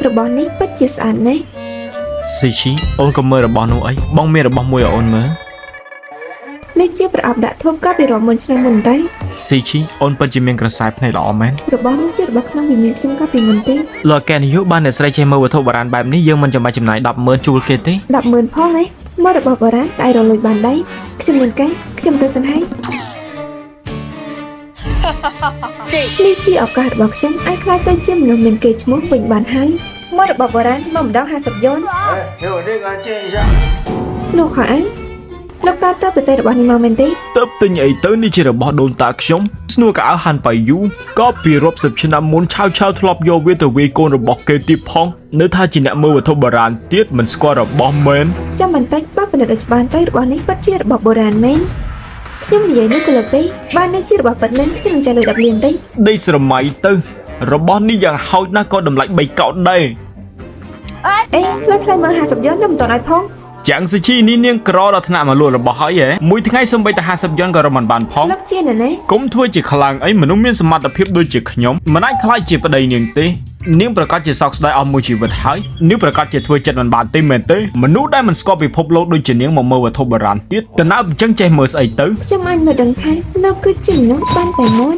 របស់នេះពិតជាស្អាតណាស់ ស៊ីឈីអូនក៏មើលរបស់នោះអីបងមានរបស់មួយឲ្យអូនមើល នេះជាប្រអប់ដាក់ធូបកាលពីរាប់ម៉ឺនឆ្នាំមុនតែ ស៊ីឈីអូនពិតជាមានក្រសែភ្នែកល្អមែន របស់នេះជារបស់ក្នុងវិមានខ្ញុំកាលពីមុនទេ លោកកែនយុបានអ្នកស្រីចេះមើលវត្ថុបុរាណបែបនេះយើងមិនចាំបាច់ចំណាយ 100000 ជួលគេទេ 100000 ផងណាមើលរបស់បុរាណតែរលួយបានដែរខ្ញុំមានកាយខ្ញុំទៅសិនហើយនេះជាឱកាសរបស់ខ្ញុំអាចខ្លាចទៅជាមនុស្សមានកេរ្តិ៍ឈ្មោះវិញបានហើយមើលរបស់បុរាណមកម្ដង50យ៉ូន 给我这个借一下。 ស្នូខោអញលោកតាទៅប្រទេសរបស់នេះមកមែនទេ ទៅទិញអីទៅនេះជារបស់ដូនតាខ្ញុំស្នួរកៅអៅហាន់ប៉ៃយូក៏ពីរាប់សិបឆ្នាំមុនឆាវធ្លាប់យកវាទៅវាយកូនរបស់គេទៀតផងនៅថាជាអ្នកមើលវត្ថុបុរាណទៀតមិនស្គាល់របស់មែន ចាំបន្តិចបើពិនិត្យឲ្យច្បាស់ទៅរបស់នេះពិតជារបស់បុរាណមែនខ្ញុំនិយាយនេះក៏លោកទេបាននេះជារបស់ពិតមែនខ្ញុំមិនចាយលុយ10លានទេ ដេកស្រមៃទៅរបស់នេះយ៉ាងហោចណាស់ក៏តម្លៃ3កោតដែរ អេលើថ្លៃមើល50យ៉ូនដល់មិនតឲ្យផង ចាំងស៊ីឈីនេះនាងក្រដល់ថ្នាក់មកលក់របស់ហើយហ៎មួយថ្ងៃសំបីតែ50យ៉ុនក៏រមិនបានផង លោកជាណែណា កុំធ្វើជាខ្លាំងអីមនុស្សមានសមត្ថភាពដូចជាខ្ញុំមិនអាចខ្លាចជាប្តីនាងទេនាងប្រកាសជាសោកស្ដាយអស់មួយជីវិតហើយនាងប្រកាសជាធ្វើចិត្តមិនបានទេមែនទេមនុស្សដែលមិនស្គាល់ពិភពលោកដូចជានាងមកមើលវត្ថុបុរាណទៀតតើណើអញ្ចឹងចេះមើលស្អីទៅ ខ្ញុំអាចមើលដឹងថានៅគឺជាមនុស្សបានតែមុន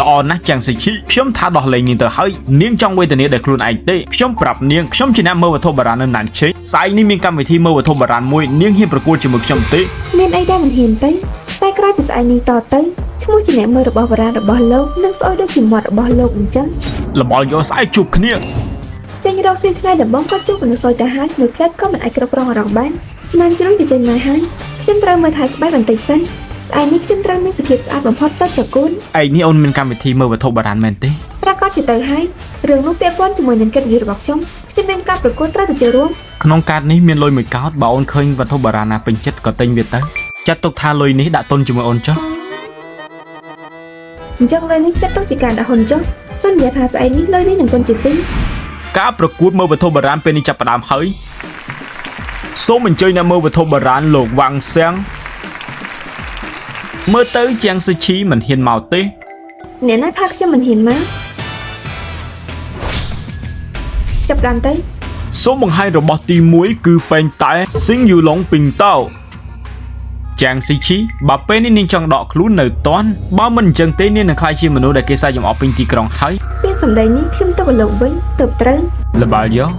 ល្អណាស់ចាំងស៊ីឈីខ្ញុំថាដោះលែងនាងទៅហើយនាងចង់វេទនាដោយខ្លួនឯងទេខ្ញុំប្រាប់នាងខ្ញុំជាអ្នកមើលវត្ថុបុរាណនៅណានឆេស្អែកនេះមានកម្មវិធីមើលវត្ថុបុរាណមួយនាងហ៊ានប្រកួតជាមួយខ្ញុំទេ មានអីដែលមិនហ៊ានទេតែក្រោយពីស្អែកនេះតទៅឈ្មោះជាអ្នកមើលរបស់បុរាណរបស់លោកនឹងស្អុយដូចជាមាត់របស់លោកអញ្ចឹង លបលយកស្អែកជួបគ្នា ចេញរកស៊ីថ្ងៃដំបូងក៏ជួបមនុស្សសយទៅហើយមួយផ្លែតក៏មិនអាចគ្រប់គ្រងអារម្មណ៍បានស្នាមជ្រុលក៏ចេញមកហើយខ្ញុំត្រូវមើលថែស្បែកបន្តិចសិនស្អែកនេះខ្ញុំត្រូវមានសភាពស្អាតបំផុតទៅប្រគួន ស្អែកនេះអូនមានកម្មវិធីមើលវត្ថុបុរាណមែនទេ ប្រកាសជាទៅហើយរឿងនោះពាក់ព័ន្ធជាមួយនឹងកិត្តិយសរបស់ខ្ញុំមានការប្រកួតត្រូវទៅចូលរួម ក្នុងកាតនេះមានលុយមួយកោតបើអូនឃើញវត្ថុបុរាណណាពេញចិត្តក៏ទិញវាទៅចាត់ទុកថាលុយនេះដាក់ទុនជាមួយអូនចុះ អញ្ចឹងលុយនេះចាត់ទុកជាការដាក់ហ៊ុនចុះសន្យាថាស្អែកនេះលុយនេះនឹងទុនជា2 ការប្រកួតមើលវត្ថុបុរាណពេលនេះចាប់ផ្ដើមហើយសូមអញ្ជើញអ្នកមើលវត្ថុបុរាណលោកវ៉ាងសៀងមើលទៅជាងស៊ឺឈីមិនហ៊ានមកទេ អ្នកណាថាខ្ញុំមិនហ៊ានមកចាប់ដើមទៅ សូមបង្ហាញរបស់ទី1គឺពេងតែស៊ីងយូឡុងពីងតោចាងស៊ីឈីបើពេលនេះនាងចង់ដកខ្លួននៅតាន់បើមិនអញ្ចឹងទេនាងនឹងខ្លាចជាមនុស្សដែលគេសើចចំអកពេញទីក្រុងហើយ ពាក្យសម្ដីនេះខ្ញុំទៅលោកវិញទៅត្រូវ លបាល់យក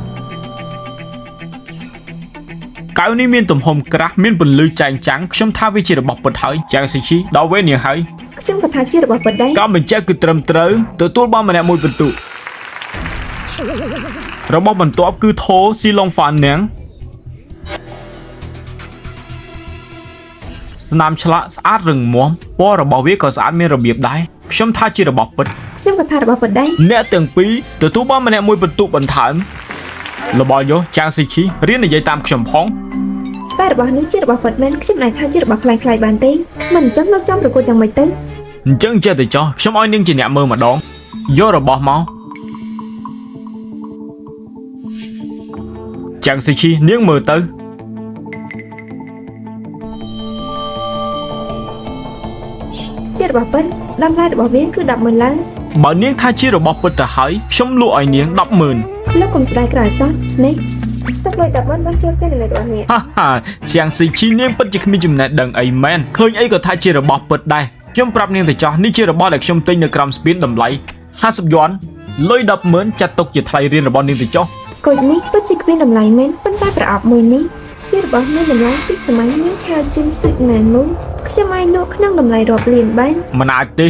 កៅនេះមានទំហំក្រាស់មានពន្លឺចែងចាំងខ្ញុំថាវាជារបស់ពិតហើយចាងស៊ីឈីដល់វេនាងហើយ ខ្ញុំក៏ថាជារបស់ពិតដែរ ការបញ្ជាក់គឺត្រឹមត្រូវទទួលបានម្នាក់មួយបន្ទុករបស់បន្ទាប់គឺថូស៊ីឡុងហ្វានាងស្នាមឆ្លាក់ស្អាតរឹងមាំពណ៌របស់វាក៏ស្អាតមានរបៀបដែរខ្ញុំថាជារបស់ពិត ខ្ញុំក៏ថារបស់ពិតដែរ អ្នកទាំងពីរទទួលបានម្នាក់មួយបន្ទុកបន្ថែមរបស់យោចាងស៊ីឈីរៀននិយាយតាមខ្ញុំផង តែរបស់នេះជារបស់ពិតមែនខ្ញុំអាចថាជារបស់ខ្លាំងខ្លាយបានទេមិនអញ្ចឹងលោកចង់ប្រកួតយ៉ាងម៉េចទៅ អញ្ចឹងចេះតែចោះខ្ញុំឲ្យនាងជាអ្នកមើលម្ដងយករបស់មកចាងស៊ីឈីនាងមើលទៅ ជារបស់ពិតតម្លៃរបស់វាគឺ100000ឡើង បើនាងថាជារបស់ពិតទៅហើយខ្ញុំលក់ឲ្យនាង100000 លោកកុំស្ដាយក្រោយសោះនេះទឹកលុយ100000បានចូលទៅនៅរបស់នេះ ហាហាជាងស៊ីឈីនាងពិតជាគ្មានចំណេះដឹងអីមែនឃើញអីក៏ថាជារបស់ពិតដែរខ្ញុំប្រាប់នាងទៅចោះនេះជារបស់ដែលខ្ញុំទិញនៅក្រោមស្ពានតម្លៃ50យ៉ុនលុយ100000ចាត់ទុកជាថ្លៃរៀនរបស់នាងទៅចោះ គុយនេះពិតជាគ្មានតម្លៃមែនប៉ុន្តែប្រអប់មួយនេះជារបស់មានតម្លៃពីសម័យមានឆាវជិនស៊ឹកណានមុនខ្ញុំអាចលក់ក្នុងតម្លៃរាប់លានបាន មិនអាចទេ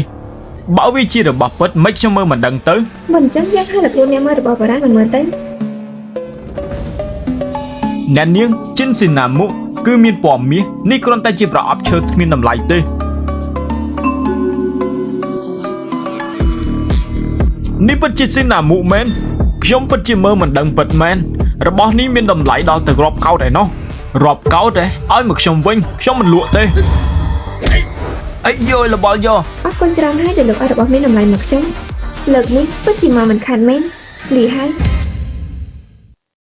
បើវាជារបស់ពិតមិនខ្ញុំមើលមិនដឹងទៅ មិនអញ្ចឹងយ៉ាងហើយលោកគ្រូអ្នកមើលរបស់បុរាណមិនមើលទៅ អ្នកនាងជិនស៊ីណាមុគឺមានពណ៌មាសនេះគ្រាន់តែជាប្រអប់ឈើគ្មានតម្លៃទេនេះពិតជាស៊ីណាមុមែនខ្ញុំពិតជាមើលមិនដឹងពិតមែនរបស់នេះមានតម្លៃដល់ទៅរាប់កោតឯណោះរាប់កោតឯឲ្យមកខ្ញុំវិញខ្ញុំមិនលក់ទេអីយោរបស់យោ អរគុណច្រើនហើយដែលលោកឲ្យរបស់មានតម្លៃមកខ្ញុំលើកនេះពិតជាមកមិនខានមែនលីហើយ